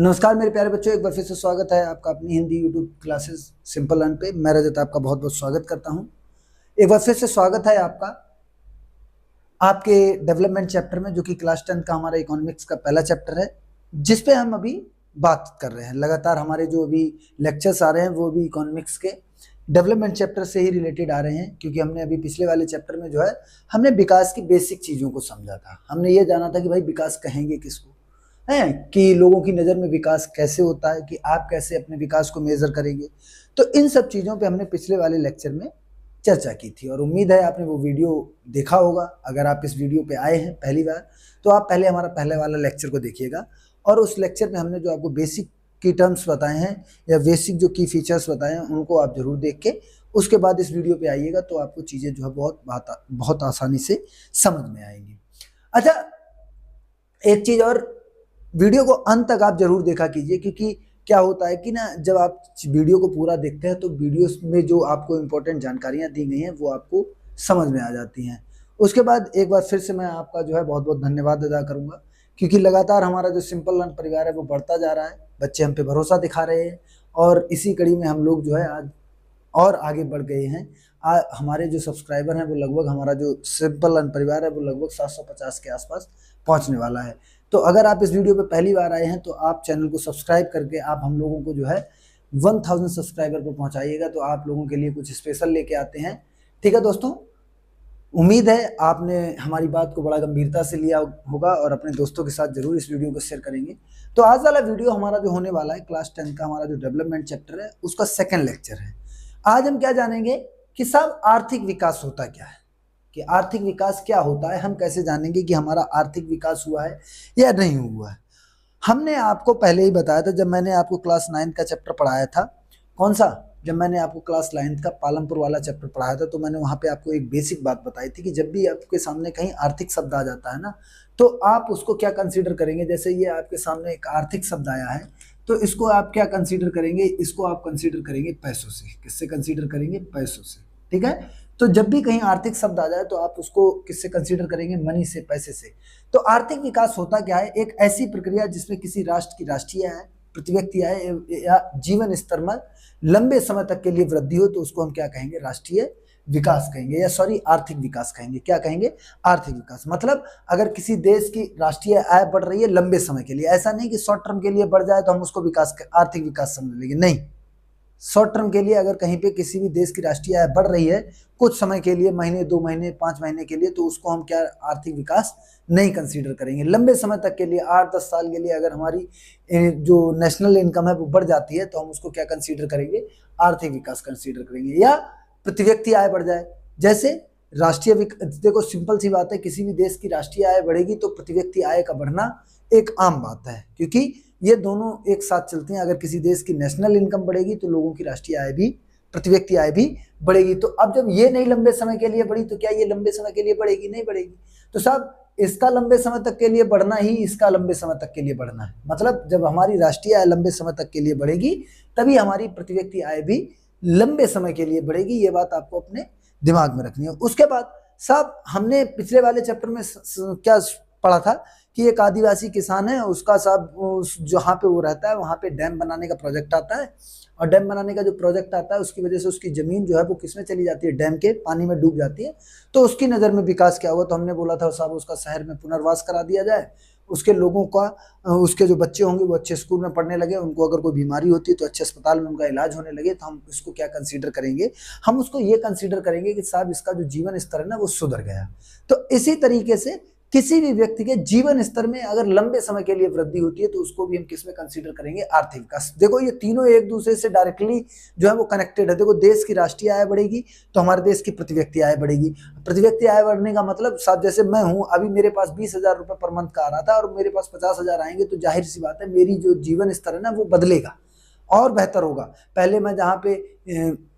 नमस्कार मेरे प्यारे बच्चों, एक बार फिर से स्वागत है आपका अपनी Hindi YouTube classes simple learn पे। मैं रजत आपका बहुत बहुत स्वागत करता हूं। एक बार फिर से स्वागत है आपका आपके डेवलपमेंट चैप्टर में, जो कि क्लास 10 का हमारा इकोनॉमिक्स का पहला चैप्टर है, जिस पे हम अभी बात कर रहे हैं। लगातार हमारे जो अभी लेक्चर्स आ रहे हैं वो भी इकोनॉमिक्स के डेवलपमेंट चैप्टर से ही रिलेटेड आ रहे हैं, क्योंकि हमने अभी पिछले वाले चैप्टर में जो है हमने विकास की बेसिक चीज़ों को समझा था। हमने ये जाना था कि भाई विकास कहेंगे किसको, है कि लोगों की नज़र में विकास कैसे होता है, कि आप कैसे अपने विकास को मेजर करेंगे। तो इन सब चीज़ों पे हमने पिछले वाले लेक्चर में चर्चा की थी और उम्मीद है आपने वो वीडियो देखा होगा। अगर आप इस वीडियो पे आए हैं पहली बार तो आप पहले हमारा पहले वाला लेक्चर को देखिएगा, और उस लेक्चर में हमने जो आपको बेसिक की टर्म्स बताए हैं या बेसिक जो की फीचर्स बताए हैं उनको आप जरूर देख के उसके बाद इस वीडियो पे आइएगा, तो आपको चीज़ें जो है बहुत आसानी से समझ में आएंगी। अच्छा, एक चीज़ और, वीडियो को अंत तक आप जरूर देखा कीजिए, क्योंकि क्या होता है कि ना, जब आप वीडियो को पूरा देखते हैं तो वीडियो में जो आपको इम्पोर्टेंट जानकारियां दी गई हैं वो आपको समझ में आ जाती हैं। उसके बाद एक बार फिर से मैं आपका जो है बहुत बहुत धन्यवाद अदा करूंगा, क्योंकि लगातार हमारा जो सिंपल लर्न परिवार है वो बढ़ता जा रहा है। बच्चे हम पे भरोसा दिखा रहे हैं और इसी कड़ी में हम लोग जो है आज और आगे बढ़ गए हैं। हमारे जो सब्सक्राइबर हैं वो लगभग, हमारा जो सिंपल लर्न परिवार है वो लगभग 750 के आसपास पहुंचने वाला है। तो अगर आप इस वीडियो पे पहली बार आए हैं तो आप चैनल को सब्सक्राइब करके आप हम लोगों को जो है 1000 सब्सक्राइबर पर पहुंचाइएगा, तो आप लोगों के लिए कुछ स्पेशल लेके आते हैं। ठीक है दोस्तों, उम्मीद है आपने हमारी बात को बड़ा गंभीरता से लिया होगा और अपने दोस्तों के साथ जरूर इस वीडियो को शेयर करेंगे। तो आज वाला वीडियो हमारा जो होने वाला है, क्लास 10 का हमारा जो डेवलपमेंट चैप्टर है उसका सेकेंड लेक्चर है। आज हम क्या जानेंगे कि सब आर्थिक विकास होता क्या है, कि आर्थिक विकास क्या होता है। हम कैसे जानेंगे कि हमारा आर्थिक विकास हुआ है या नहीं हुआ है। हमने आपको पहले ही बताया था, जब मैंने आपको क्लास 9 का चैप्टर पढ़ाया था। कौन सा? जब मैंने आपको क्लास 9 का पालमपुर वाला चैप्टर पढ़ाया था तो मैंने वहाँ पे आपको एक बेसिक बात बताई थी कि जब भी आपके सामने कहीं आर्थिक शब्द आ जाता है ना, तो आप उसको क्या कंसीडर करेंगे। जैसे ये आपके सामने एक आर्थिक शब्द आया है तो इसको आप क्या कंसीडर करेंगे, इसको आप कंसीडर करेंगे पैसों से। किससे कंसीडर करेंगे? पैसों से। ठीक है, तो जब भी कहीं आर्थिक शब्द आ जाए तो आप उसको किससे कंसीडर करेंगे? मनी से, पैसे से। तो आर्थिक विकास होता क्या है? एक ऐसी प्रक्रिया जिसमें किसी राष्ट्र की राष्ट्रीय आय, प्रति व्यक्ति आय या जीवन स्तर में लंबे समय तक के लिए वृद्धि हो, तो उसको हम क्या कहेंगे? राष्ट्रीय विकास कहेंगे, या सॉरी आर्थिक विकास कहेंगे। क्या कहेंगे? आर्थिक विकास। मतलब अगर किसी देश की राष्ट्रीय आय बढ़ रही है लंबे समय के लिए, ऐसा नहीं कि शॉर्ट टर्म के लिए बढ़ जाए तो हम उसको आर्थिक विकास समझ लेंगे, नहीं। शॉर्ट टर्म के लिए अगर कहीं पे किसी भी देश की राष्ट्रीय आय बढ़ रही है कुछ समय के लिए, महीने, 2 महीने, 5 महीने के लिए, तो उसको हम क्या आर्थिक विकास नहीं कंसीडर करेंगे। लंबे समय तक के लिए, 8-10 साल के लिए अगर हमारी जो नेशनल इनकम है वो बढ़ जाती है तो हम उसको क्या कंसीडर करेंगे? आर्थिक विकास कंसीडर करेंगे। या प्रति व्यक्ति आय बढ़ जाए, जैसे देखो सिंपल सी बात है, किसी भी देश की राष्ट्रीय आय बढ़ेगी तो प्रति व्यक्ति आय का बढ़ना एक आम बात है, क्योंकि ये दोनों एक साथ चलते हैं। अगर किसी देश की नेशनल इनकम बढ़ेगी तो लोगों की राष्ट्रीय आय भी, प्रति व्यक्ति आय भी बढ़ेगी। तो अब जब ये नहीं लंबे समय के लिए बढ़ी तो क्या ये लंबे समय के लिए बढ़ेगी? नहीं बढ़ेगी। तो साहब इसका लंबे समय तक के लिए बढ़ना ही इसका लंबे समय तक के लिए बढ़ना है। मतलब जब हमारी राष्ट्रीय आय लंबे समय तक के लिए बढ़ेगी तभी हमारी प्रति व्यक्ति आय भी लंबे समय के लिए बढ़ेगी। ये बात आपको अपने दिमाग में रखनी है। उसके बाद साहब हमने पिछले वाले चैप्टर में क्या पढ़ा था कि एक आदिवासी किसान है, उसका साहब जहाँ पे वो रहता है वहाँ पे डैम बनाने का प्रोजेक्ट आता है, और डैम बनाने का जो प्रोजेक्ट आता है उसकी वजह से उसकी जमीन जो है वो किसमें चली जाती है? डैम के पानी में डूब जाती है। तो उसकी नज़र में विकास क्या हुआ? तो हमने बोला था साहब उसका शहर में पुनर्वास करा दिया जाए, उसके लोगों का, उसके जो बच्चे होंगे वो अच्छे स्कूल में पढ़ने लगे, उनको अगर कोई बीमारी होती है तो अच्छे अस्पताल में उनका इलाज होने लगे। तो हम इसको क्या कंसीडर करेंगे? हम उसको ये कंसीडर करेंगे कि साहब इसका जो जीवन स्तर है ना वो सुधर गया। तो इसी तरीके से किसी भी व्यक्ति के जीवन स्तर में अगर लंबे समय के लिए वृद्धि होती है तो उसको भी हम किसमें कंसीडर करेंगे? आर्थिक विकास। देखो ये तीनों एक दूसरे से डायरेक्टली जो है वो कनेक्टेड है। देखो देश की राष्ट्रीय आय बढ़ेगी तो हमारे देश की प्रति व्यक्ति आय बढ़ेगी। प्रति व्यक्ति आय बढ़ने का मतलब साहब, जैसे मैं हूं अभी, मेरे पास 20,000 रुपये पर मंथ का आ रहा था और मेरे पास 50,000 आएंगे, तो जाहिर सी बात है मेरी जो जीवन स्तर है ना वो बदलेगा और बेहतर होगा। पहले मैं जहाँ पे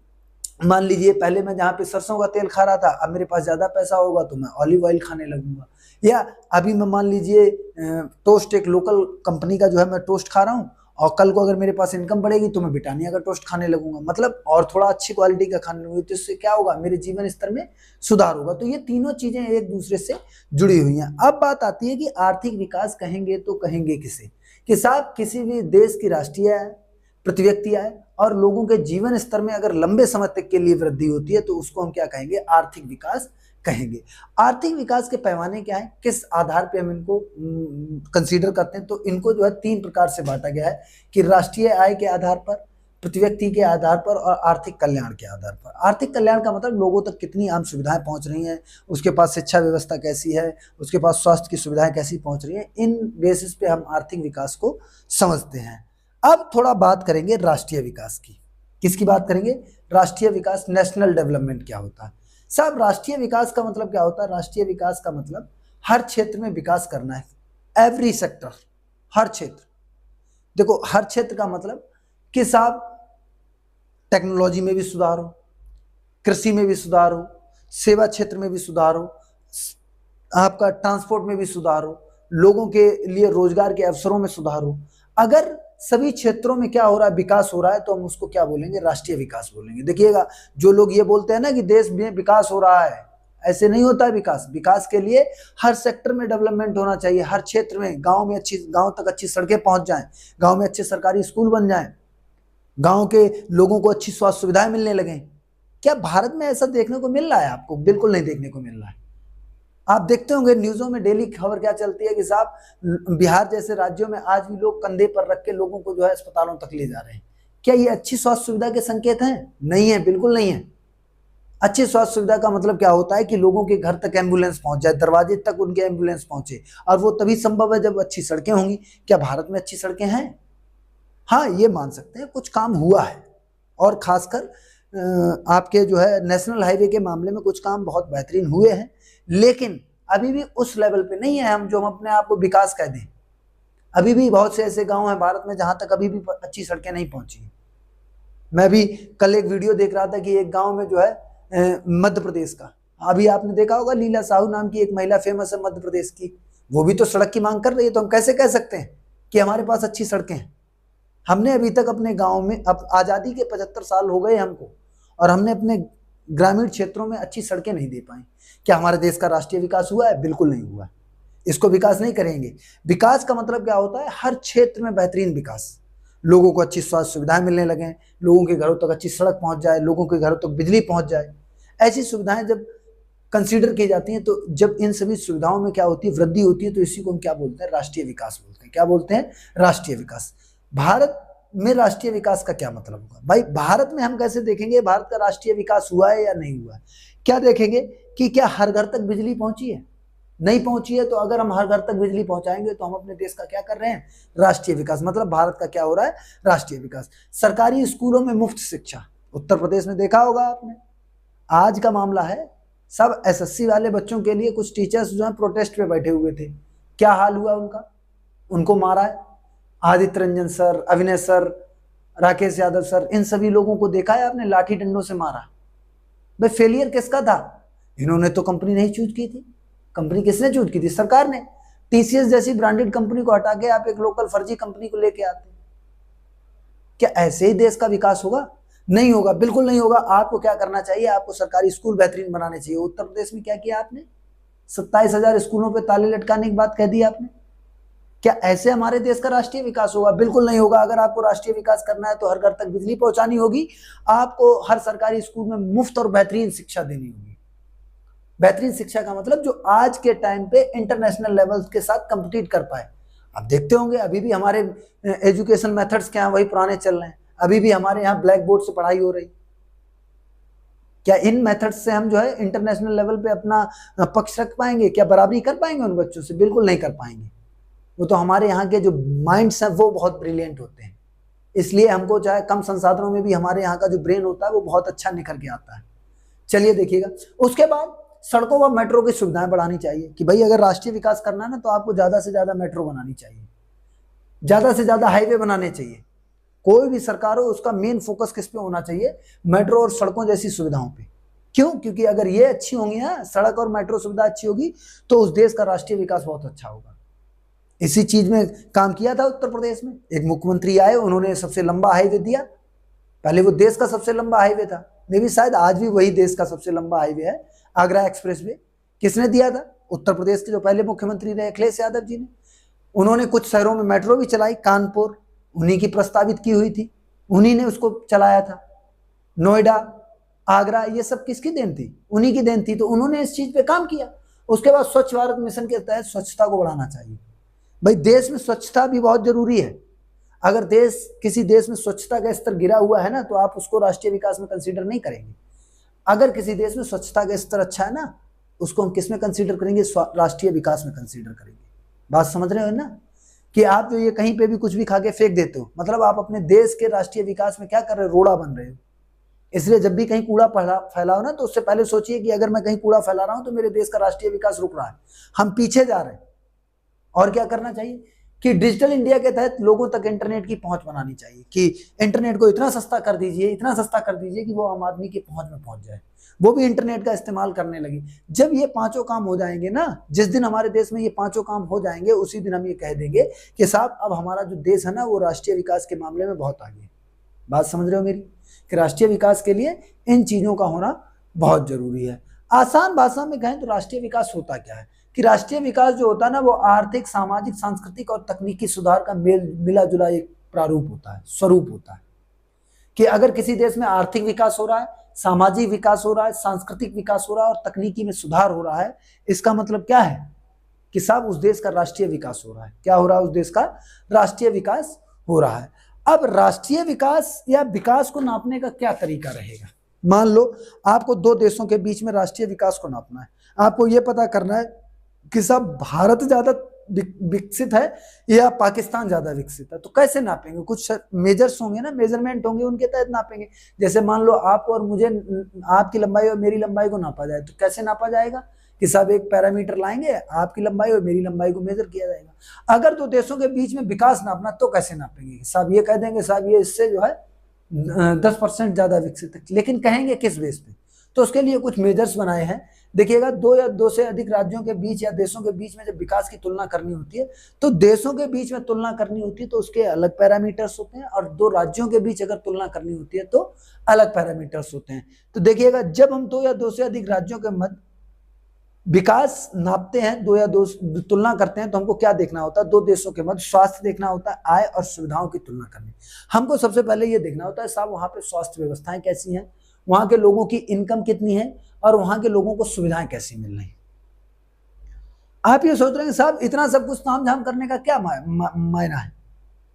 मान लीजिए पहले मैं जहाँ पे सरसों का तेल खा रहा था, अब मेरे पास ज्यादा पैसा होगा तो मैं ऑलिव ऑयल खाने लगूंगा। या अभी मैं मान लीजिए टोस्ट, एक लोकल कंपनी का जो है मैं टोस्ट खा रहा हूँ, और कल को अगर मेरे पास इनकम बढ़ेगी तो मैं ब्रिटानिया का टोस्ट खाने लगूंगा, मतलब और थोड़ा अच्छी क्वालिटी का खाने लगूंगा। तो इससे क्या होगा? मेरे जीवन स्तर में सुधार होगा। तो ये तीनों चीजें एक दूसरे से जुड़ी हुई हैं। अब बात आती है कि आर्थिक विकास कहेंगे तो कहेंगे किसे, कि साहब किसी भी देश की राष्ट्रीय आय, प्रति व्यक्ति आय और लोगों के जीवन स्तर में अगर लंबे समय तक के लिए वृद्धि होती है तो उसको हम क्या कहेंगे, आर्थिक विकास कहेंगे। आर्थिक विकास के पैमाने क्या है, किस आधार पे हम इनको कंसीडर करते हैं, तो इनको जो है 3 प्रकार से बांटा गया है कि राष्ट्रीय आय के आधार पर, प्रति व्यक्ति के आधार पर और आर्थिक कल्याण के आधार पर। आर्थिक कल्याण का मतलब लोगों तक कितनी आम सुविधाएं पहुंच रही हैं, उसके पास शिक्षा व्यवस्था कैसी है, उसके पास स्वास्थ्य की सुविधाएं कैसी पहुंच रही हैं, इन बेसिस पे हम आर्थिक विकास को समझते हैं। अब थोड़ा बात करेंगे राष्ट्रीय विकास की। किसकी बात करेंगे, राष्ट्रीय विकास, नेशनल डेवलपमेंट क्या होता है। साहब राष्ट्रीय विकास का मतलब क्या होता है, राष्ट्रीय विकास का मतलब हर क्षेत्र में विकास करना है, एवरी सेक्टर, हर क्षेत्र। देखो हर क्षेत्र का मतलब कि साहब टेक्नोलॉजी में भी सुधार हो, कृषि में भी सुधार हो, सेवा क्षेत्र में भी सुधार हो, आपका ट्रांसपोर्ट में भी सुधार हो, लोगों के लिए रोजगार के अवसरों में सुधार हो। अगर सभी क्षेत्रों में क्या हो रहा है, विकास हो रहा है, तो हम उसको क्या बोलेंगे, राष्ट्रीय विकास बोलेंगे। देखिएगा जो लोग ये बोलते हैं ना कि देश में विकास हो रहा है, ऐसे नहीं होता है विकास। विकास के लिए हर सेक्टर में डेवलपमेंट होना चाहिए, हर क्षेत्र में, गांव तक अच्छी सड़कें पहुंच जाएं, गांव में अच्छे सरकारी स्कूल बन जाएं, गांव के लोगों को अच्छी स्वास्थ्य सुविधाएं मिलने लगे। क्या भारत में ऐसा देखने को मिल रहा है आपको? बिल्कुल नहीं देखने को मिल रहा है। आप देखते होंगे न्यूज़ों में डेली खबर क्या चलती है कि साहब बिहार जैसे राज्यों में आज भी लोग कंधे पर रख के लोगों को जो है अस्पतालों तक ले जा रहे हैं। क्या ये अच्छी स्वास्थ्य सुविधा के संकेत हैं? नहीं है, बिल्कुल नहीं है। अच्छी स्वास्थ्य सुविधा का मतलब क्या होता है कि लोगों के घर तक एम्बुलेंस पहुंच जाए, दरवाजे तक उनके एम्बुलेंस पहुंचे, और वो तभी संभव है जब अच्छी सड़कें होंगी। क्या भारत में अच्छी सड़कें हैं? हाँ, ये मान सकते हैं कुछ काम हुआ है, और खासकर आपके जो है नेशनल हाईवे के मामले में कुछ काम बहुत बेहतरीन हुए हैं, लेकिन अभी भी उस लेवल पे नहीं है हम जो हम अपने आप को विकास कह दें। अभी भी बहुत से ऐसे गांव हैं भारत में जहां तक अभी भी अच्छी सड़कें नहीं पहुंची। मैं भी कल एक वीडियो देख रहा था कि एक गांव में जो है मध्य प्रदेश का, अभी आपने देखा होगा लीला साहू नाम की एक महिला फेमस है मध्य प्रदेश की, वो भी तो सड़क की मांग कर रही है। तो हम कैसे कह सकते हैं कि हमारे पास अच्छी सड़कें हैं? हमने अभी तक अपने गांव में, अब आज़ादी के 75 साल हो गए हमको, और हमने अपने ग्रामीण क्षेत्रों में अच्छी सड़कें नहीं दे पाई। क्या हमारे देश का राष्ट्रीय विकास हुआ है? बिल्कुल नहीं हुआ। इसको विकास नहीं करेंगे। विकास का मतलब क्या होता है, हर क्षेत्र में बेहतरीन विकास, लोगों को अच्छी स्वास्थ्य सुविधाएं मिलने लगे, लोगों के घरों तक अच्छी सड़क पहुंच जाए, लोगों के घरों तक बिजली पहुंच जाए। ऐसी सुविधाएं जब कंसीडर की जाती हैं, तो जब इन सभी सुविधाओं में क्या होती है, वृद्धि होती है, तो इसी को हम क्या बोलते हैं, राष्ट्रीय विकास बोलते हैं। क्या बोलते हैं? राष्ट्रीय विकास। भारत में राष्ट्रीय विकास का क्या मतलब होगा भाई? भारत में हम कैसे देखेंगे भारत का राष्ट्रीय विकास हुआ है या नहीं हुआ है? क्या देखेंगे कि क्या हर घर तक बिजली पहुंची है? नहीं पहुंची है। तो अगर हम हर घर तक बिजली पहुंचाएंगे तो हम अपने देश का क्या कर रहे हैं, राष्ट्रीय विकास। मतलब भारत का क्या हो रहा है, राष्ट्रीय विकास। सरकारी स्कूलों में मुफ्त शिक्षा, उत्तर प्रदेश में देखा होगा आपने, आज का मामला है। सब एसएससी वाले बच्चों के लिए कुछ टीचर्स जो है प्रोटेस्ट पे बैठे हुए थे, क्या हाल हुआ उनका? उनको मारा है। आदित्य रंजन सर, अभिनय सर, राकेश यादव सर, इन सभी लोगों को देखा है आपने, लाठी डंडों से मारा। भाई फेलियर किसका था? इन्होंने तो कंपनी नहीं चूज की थी। कंपनी किसने चूज की थी? सरकार ने। टीसीएस जैसी ब्रांडेड कंपनी को हटा के आप एक लोकल फर्जी कंपनी को लेके आते हैं। क्या ऐसे ही देश का विकास होगा? नहीं होगा, बिल्कुल नहीं होगा। आपको क्या करना चाहिए, आपको सरकारी स्कूल बेहतरीन बनाने चाहिए। उत्तर प्रदेश में क्या किया आपने? 27,000 स्कूलों पे ताले लटकाने की बात कह दी आपने। क्या ऐसे हमारे देश का राष्ट्रीय विकास होगा? बिल्कुल नहीं होगा। अगर आपको राष्ट्रीय विकास करना है तो हर घर तक बिजली पहुंचानी होगी, आपको हर सरकारी स्कूल में मुफ्त और बेहतरीन शिक्षा देनी होगी। बेहतरीन शिक्षा का मतलब जो आज के टाइम पे इंटरनेशनल लेवल के साथ कंपीट कर पाए। आप देखते होंगे अभी भी हमारे एजुकेशन मेथड्स क्या हैं, वही पुराने चल रहे हैं। अभी भी हमारे यहाँ ब्लैक बोर्ड से पढ़ाई हो रही। क्या इन मेथड्स से हम जो है इंटरनेशनल लेवल पे अपना पक्ष रख पाएंगे? क्या बराबरी कर पाएंगे उन बच्चों से? बिल्कुल नहीं कर पाएंगे। वो तो हमारे यहाँ के जो माइंड्स हैं वो बहुत ब्रिलियंट होते हैं, इसलिए हमको चाहे कम संसाधनों में भी हमारे यहाँ का जो ब्रेन होता है वो बहुत अच्छा निखर के आता है। चलिए देखिएगा, उसके बाद सड़कों व मेट्रो की सुविधाएं बढ़ानी चाहिए कि भाई अगर राष्ट्रीय विकास करना है ना तो आपको ज़्यादा से ज़्यादा मेट्रो बनानी चाहिए, ज़्यादा से ज़्यादा हाईवे बनाने चाहिए। कोई भी सरकार हो उसका मेन फोकस किस पे होना चाहिए? मेट्रो और सड़कों जैसी सुविधाओं पे। क्यों? क्योंकि अगर ये अच्छी होंगी ना, सड़क और मेट्रो सुविधा अच्छी होगी, तो उस देश का राष्ट्रीय विकास बहुत अच्छा होगा। इसी चीज में काम किया था उत्तर प्रदेश में। एक मुख्यमंत्री आए, उन्होंने सबसे लंबा हाईवे दिया। पहले वो देश का सबसे लंबा हाईवे था, मे भी शायद आज भी वही देश का सबसे लंबा हाईवे है, आगरा एक्सप्रेस वे। किसने दिया था? उत्तर प्रदेश के जो पहले मुख्यमंत्री रहे अखिलेश यादव जी ने। उन्होंने कुछ शहरों में मेट्रो भी चलाई, कानपुर उन्हीं की प्रस्तावित की हुई थी, उन्हीं ने उसको चलाया था। नोएडा, आगरा, ये सब किसकी देन थी? उन्हीं की देन थी। तो उन्होंने इस चीज पे काम किया। उसके बाद स्वच्छ भारत मिशन के तहत स्वच्छता को बढ़ाना चाहिए। भाई देश में स्वच्छता भी बहुत जरूरी है। अगर किसी देश में स्वच्छता का स्तर गिरा हुआ है ना, तो आप उसको राष्ट्रीय विकास में कंसीडर नहीं करेंगे। अगर किसी देश में स्वच्छता का स्तर अच्छा है ना, उसको हम किस में कंसीडर करेंगे? राष्ट्रीय विकास में कंसीडर करेंगे। बात समझ रहे हो ना? कि आप जो ये कहीं पे भी कुछ भी खा के फेंक देते हो, मतलब आप अपने देश के राष्ट्रीय विकास में क्या कर रहे हो? रोड़ा बन रहे हो। इसलिए जब भी कहीं कूड़ा फैलाओ ना, तो उससे पहले सोचिए कि अगर मैं कहीं कूड़ा फैला रहा हूं तो मेरे देश का राष्ट्रीय विकास रुक रहा है, हम पीछे जा रहे हैं। और क्या करना चाहिए कि डिजिटल इंडिया के तहत लोगों तक इंटरनेट की पहुंच बनानी चाहिए, कि इंटरनेट को इतना सस्ता कर दीजिए, इतना सस्ता कर दीजिए कि वो आम आदमी की पहुंच में पहुंच जाए, वो भी इंटरनेट का इस्तेमाल करने लगे। जब ये पांचों काम हो जाएंगे ना, जिस दिन हमारे देश में ये पांचों काम हो जाएंगे, उसी दिन हम ये कह देंगे कि साहब अब हमारा जो देश है ना, वो राष्ट्रीय विकास के मामले में बहुत आगे है। बात समझ रहे हो मेरी? कि राष्ट्रीय विकास के लिए इन चीजों का होना बहुत जरूरी है। आसान भाषा में कहें तो राष्ट्रीय विकास होता क्या है? कि राष्ट्रीय विकास जो होता है ना, वो आर्थिक, सामाजिक, सांस्कृतिक और तकनीकी सुधार का मिला जुला एक प्रारूप होता है, स्वरूप होता है। कि अगर किसी देश में आर्थिक विकास हो रहा है, सामाजिक विकास हो रहा है, सांस्कृतिक विकास हो रहा है और तकनीकी में सुधार हो रहा है, इसका मतलब क्या है? कि साहब उस देश का राष्ट्रीय विकास हो रहा है। क्या हो रहा है? उस देश का राष्ट्रीय विकास हो रहा है। अब राष्ट्रीय विकास या विकास को नापने का क्या तरीका रहेगा? मान लो आपको दो देशों के बीच में राष्ट्रीय विकास को नापना है। आपको यह पता करना है कि साहब भारत ज्यादा विकसित है या पाकिस्तान ज्यादा विकसित है। तो कैसे नापेंगे? कुछ मेजर्स होंगे ना, मेजरमेंट होंगे, उनके तहत नापेंगे। जैसे मान लो आप और मुझे, आपकी लंबाई और मेरी लंबाई को नापा जाए, तो कैसे नापा जाएगा? कि साहब एक पैरामीटर लाएंगे, आपकी लंबाई और मेरी लंबाई को मेजर किया जाएगा। अगर दो देशों के बीच में विकास नापना, तो कैसे नापेंगे? साहब ये कह देंगे साहब ये इससे जो है 10% ज्यादा विकसित है, लेकिन कहेंगे किस बेस पे? तो उसके लिए कुछ मेजर्स बनाए हैं। देखिएगा, दो या दो से अधिक राज्यों के बीच या देशों के बीच में जब विकास की तुलना करनी होती है, तो देशों के बीच में तुलना करनी होती है तो उसके अलग पैरामीटर्स होते हैं, और दो राज्यों के बीच अगर तुलना करनी होती है तो अलग पैरामीटर्स होते हैं। तो देखिएगा, जब हम दो या दो से अधिक राज्यों के मध्य विकास नापते हैं, दो या दो तुलना करते हैं, तो हमको क्या देखना होता है? दो देशों के मध्य स्वास्थ्य देखना होता है, आय और सुविधाओं की तुलना करनी। हमको सबसे पहले ये देखना होता है साहब वहां पे स्वास्थ्य व्यवस्थाएं कैसी हैं, वहां के लोगों की इनकम कितनी है, और वहां के लोगों को सुविधाएं कैसी मिल रही। आप ये सोच रहे हैं साहब इतना सब कुछ तामझाम करने का क्या मायना है?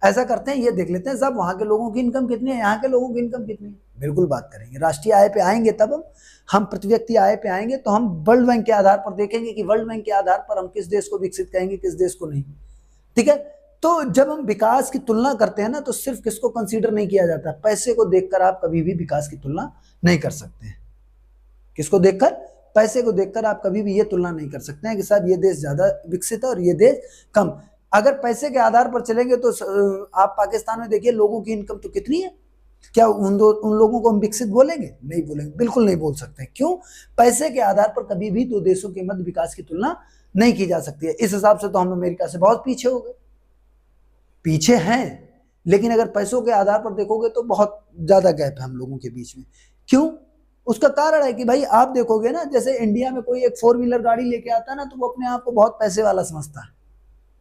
ऐसा करते हैं, ये देख लेते हैं साहब वहां के लोगों की इनकम कितनी है, यहाँ के लोगों की इनकम कितनी है। बिल्कुल बात करेंगे, राष्ट्रीय आय पे आएंगे तब हम प्रति व्यक्ति आय पे आएंगे, तो हम वर्ल्ड बैंक के आधार पर देखेंगे कि वर्ल्ड बैंक के आधार पर हम किस देश को विकसित कहेंगे, किस देश को नहीं। ठीक है? तो जब हम विकास की तुलना करते हैं ना, तो सिर्फ किसको कंसीडर नहीं किया जाता? पैसे को देखकर आप कभी भी विकास की तुलना नहीं कर सकते हैं। किसको देखकर? पैसे को देखकर आप कभी भी ये तुलना नहीं कर सकते हैं कि साहब ये देश ज्यादा विकसित है और ये देश कम। अगर पैसे के आधार पर चलेंगे तो आप पाकिस्तान में देखिए, लोगों की इनकम तो कितनी है, क्या उन लोगों को हम विकसित बोलेंगे? नहीं बोलेंगे, बिल्कुल नहीं बोल सकते। क्यों? पैसे के आधार पर कभी भी दो देशों के मध्य विकास की तुलना नहीं की जा सकती है। इस हिसाब से तो हम अमेरिका से बहुत पीछे हो गए, पीछे हैं, लेकिन अगर पैसों के आधार पर देखोगे तो बहुत ज्यादा गैप है हम लोगों के बीच में। क्यों? उसका कारण है कि भाई आप देखोगे ना, जैसे इंडिया में कोई एक 4 व्हीलर गाड़ी लेके आता है ना, तो वो अपने आप को बहुत पैसे वाला समझता है,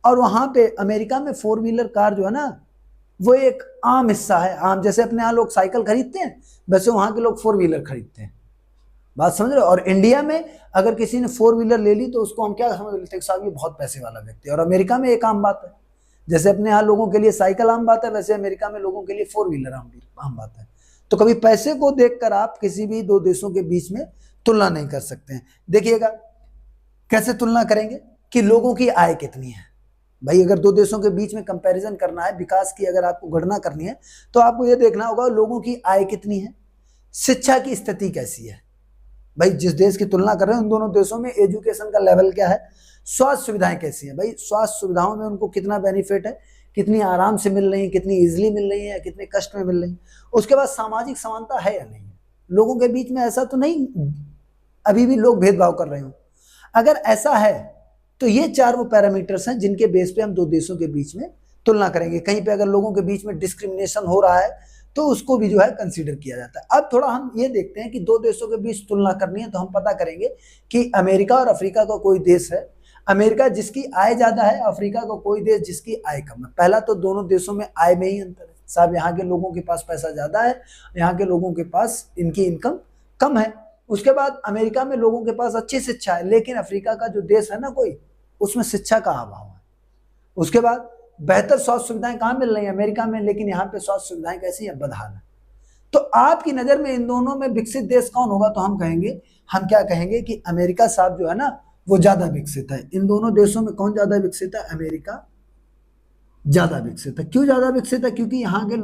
और वहां पे अमेरिका में 4 व्हीलर कार जो है ना, वो एक आम हिस्सा है। आम, जैसे अपने यहाँ लोग साइकिल खरीदते हैं, वैसे वहां के लोग 4 व्हीलर खरीदते हैं। बात समझ रहे हो? और इंडिया में अगर किसी ने 4 व्हीलर ले ली तो उसको हम क्या समझ लेते हैं? साहब ये बहुत पैसे वाला व्यक्ति है। और अमेरिका में एक आम बात है, जैसे अपने यहाँ लोगों के लिए साइकिल आम बात है, वैसे अमेरिका में लोगों के लिए 4 व्हीलर आम बात है। तो कभी पैसे को देखकर आप किसी भी दो देशों के बीच में तुलना नहीं कर सकते हैं। देखिएगा कैसे तुलना करेंगे कि लोगों की आय कितनी है। भाई अगर दो देशों के बीच में कंपैरिजन करना है, विकास की अगर आपको गणना करनी है, तो आपको यह देखना होगा लोगों की आय कितनी है, शिक्षा की स्थिति कैसी है। भाई जिस देश की तुलना कर रहे हैं उन दोनों देशों में एजुकेशन का लेवल क्या है, स्वास्थ्य सुविधाएं कैसी है, भाई स्वास्थ्य सुविधाओं में उनको कितना बेनिफिट है, कितनी आराम से मिल रही है, कितनी इजीली मिल रही है, कितने कष्ट में मिल रही है। उसके बाद सामाजिक समानता है या नहीं, लोगों के बीच में ऐसा तो नहीं अभी भी लोग भेदभाव कर रहे हो। अगर ऐसा है तो ये 4 वो पैरामीटर्स हैं जिनके बेस पे हम दो देशों के बीच में तुलना करेंगे। कहीं पे अगर लोगों के बीच में डिस्क्रिमिनेशन हो रहा है तो उसको भी जो है कंसीडर किया जाता है। अब थोड़ा हम ये देखते हैं कि दो देशों के बीच तुलना करनी है तो हम पता करेंगे कि अमेरिका और अफ्रीका का कोई देश है, अमेरिका जिसकी आय ज्यादा है, अफ्रीका का कोई देश जिसकी आय कम है। पहला तो दोनों देशों में आय में ही अंतर है साहब, यहाँ के लोगों के पास पैसा ज्यादा है, यहाँ के लोगों के पास इनकी इनकम कम है। उसके बाद अमेरिका में लोगों के पास अच्छी शिक्षा है, लेकिन अफ्रीका का जो देश है ना कोई, उसमें शिक्षा का अभाव है। उसके बाद बेहतर स्वास्थ्य सुविधाएं कहाँ मिल रही है? अमेरिका में, लेकिन यहाँ पे स्वास्थ्य सुविधाएं कैसी है? बदहाल है। तो आपकी नजर में इन दोनों में विकसित देश कौन होगा? तो हम क्या कहेंगे कि अमेरिका साहब जो है ना वो ज्यादा विकसित है। इन दोनों देशों में कौन ज्यादा विकसित है? अमेरिका ज्यादा विकसित है। क्यों ज्यादा विकसित है? क्योंकि यहाँ के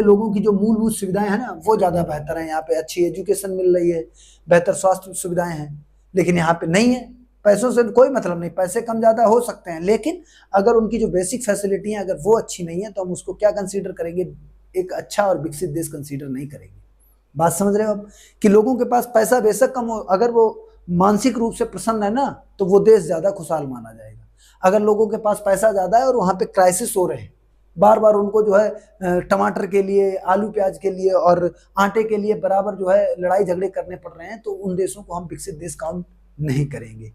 लोगों की जो मूलभूत सुविधाएं हैं ना वो ज्यादा बेहतर है। यहाँ पे अच्छी एजुकेशन मिल रही है, बेहतर स्वास्थ्य सुविधाएं हैं, लेकिन यहाँ पे नहीं है। पैसों से कोई मतलब नहीं, पैसे कम ज्यादा हो सकते हैं, लेकिन अगर उनकी जो बेसिक फैसिलिटी है अगर वो अच्छी नहीं है तो हम उसको क्या कंसीडर करेंगे? एक अच्छा और विकसित देश कंसीडर नहीं करेंगे। बात समझ रहे हो आप? कि लोगों के पास पैसा बेशक कम हो, अगर वो मानसिक रूप से प्रसन्न है ना तो वो देश ज्यादा खुशहाल माना जाएगा। अगर लोगों के पास पैसा ज्यादा है और वहां पे क्राइसिस हो रहे हैं, बार बार उनको जो है टमाटर के लिए, आलू प्याज के लिए और आटे के लिए बराबर जो है लड़ाई झगड़े करने पड़ रहे हैं, तो उन देशों को हम विकसित देश काउंट नहीं करेंगे।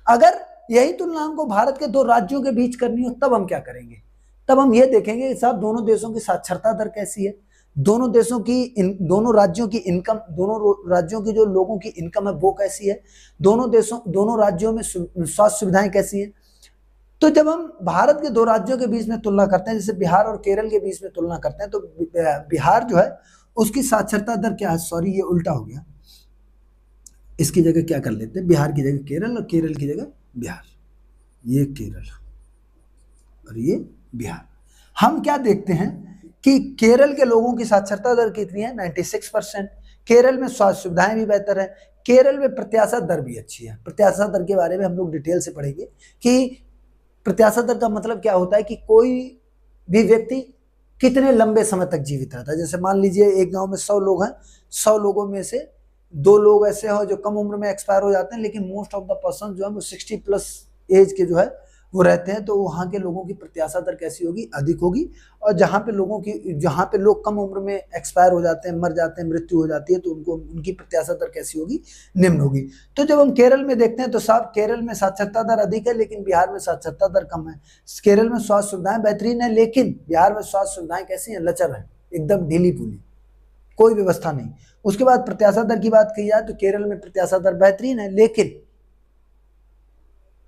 अगर यही तुलना हमको भारत के दो राज्यों के बीच करनी हो तब हम क्या करेंगे? तब हम ये देखेंगे कि साहब दोनों देशों की साक्षरता दर कैसी है, दोनों राज्यों की जो लोगों की इनकम है वो कैसी है, दोनों राज्यों में स्वास्थ्य सुविधाएं कैसी हैं। तो जब हम भारत के दो राज्यों के बीच में तुलना करते हैं, जैसे बिहार और केरल के बीच में तुलना करते हैं, तो बिहार जो है उसकी साक्षरता दर क्या है? सॉरी ये उल्टा हो गया, इसकी जगह क्या कर लेते हैं? बिहार की जगह केरल और केरल की जगह बिहार। ये केरल और ये बिहार। हम क्या देखते हैं कि केरल के लोगों की साक्षरता दर कितनी है? 96%। केरल में स्वास्थ्य सुविधाएं भी बेहतर है, केरल में प्रत्याशा दर भी अच्छी है। प्रत्याशा दर के बारे में हम लोग डिटेल से पढ़ेंगे कि प्रत्याशा दर का मतलब क्या होता है कि कोई भी व्यक्ति कितने लंबे समय तक जीवित रहता है। जैसे मान लीजिए एक गांव में 100 लोग हैं, 100 लोगों में से 2 लोग ऐसे हो जो कम उम्र में एक्सपायर हो जाते हैं, लेकिन मोस्ट ऑफ द पर्सन जो है वो 60 प्लस एज के जो है वो रहते हैं। तो वहाँ के लोगों की प्रत्याशा दर कैसी होगी? अधिक होगी। और जहाँ पे लोग कम उम्र में एक्सपायर हो जाते हैं, मर जाते हैं, मृत्यु हो जाती है, तो उनकी प्रत्याशा दर कैसी होगी? निम्न होगी। तो जब हम केरल में देखते हैं तो साहब केरल में साक्षरता दर अधिक है, लेकिन बिहार में साक्षरता दर कम है। केरल में स्वास्थ्य सुविधाएं बेहतरीन है, लेकिन बिहार में स्वास्थ्य सुविधाएं कैसी है? लचर है, एकदम ढीली पूली, कोई व्यवस्था नहीं। उसके बाद प्रत्याशा दर की बात की जाए तो केरल में प्रत्याशा दर बेहतरीन है, लेकिन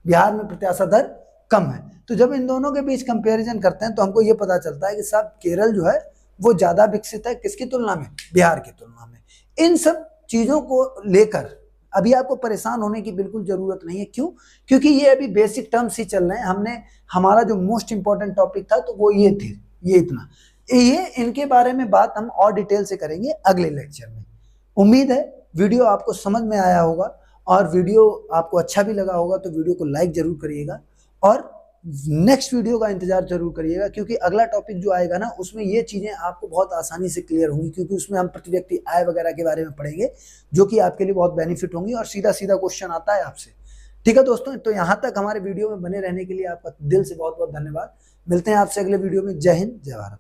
बिहार में प्रत्याशा दर कम है। तो जब इन दोनों के बीच कंपैरिजन करते हैं तो हमको ये पता चलता है कि साहब केरल जो है वो ज्यादा विकसित है, किसकी तुलना में? बिहार की तुलना में। इन सब चीजों को लेकर अभी आपको परेशान होने की बिल्कुल जरूरत नहीं है। क्यों? क्योंकि ये अभी बेसिक टर्म्स ही चल रहे हैं। हमारा जो मोस्ट इंपॉर्टेंट टॉपिक था तो वो ये थे, ये इतना। ये इनके बारे में बात हम और डिटेल से करेंगे अगले लेक्चर में। उम्मीद है वीडियो आपको समझ में आया होगा, और वीडियो आपको अच्छा भी लगा होगा तो वीडियो को लाइक जरूर करिएगा, और नेक्स्ट वीडियो का इंतजार जरूर करिएगा, क्योंकि अगला टॉपिक जो आएगा ना उसमें ये चीजें आपको बहुत आसानी से क्लियर होंगी, क्योंकि उसमें हम प्रति व्यक्ति आय वगैरह के बारे में पढ़ेंगे, जो कि आपके लिए बहुत बेनिफिट होंगी, और सीधा सीधा क्वेश्चन आता है आपसे। ठीक है दोस्तों, तो यहाँ तक हमारे वीडियो में बने रहने के लिए आपका दिल से बहुत बहुत धन्यवाद। मिलते हैं आपसे अगले वीडियो में। जय हिंद, जय भारत।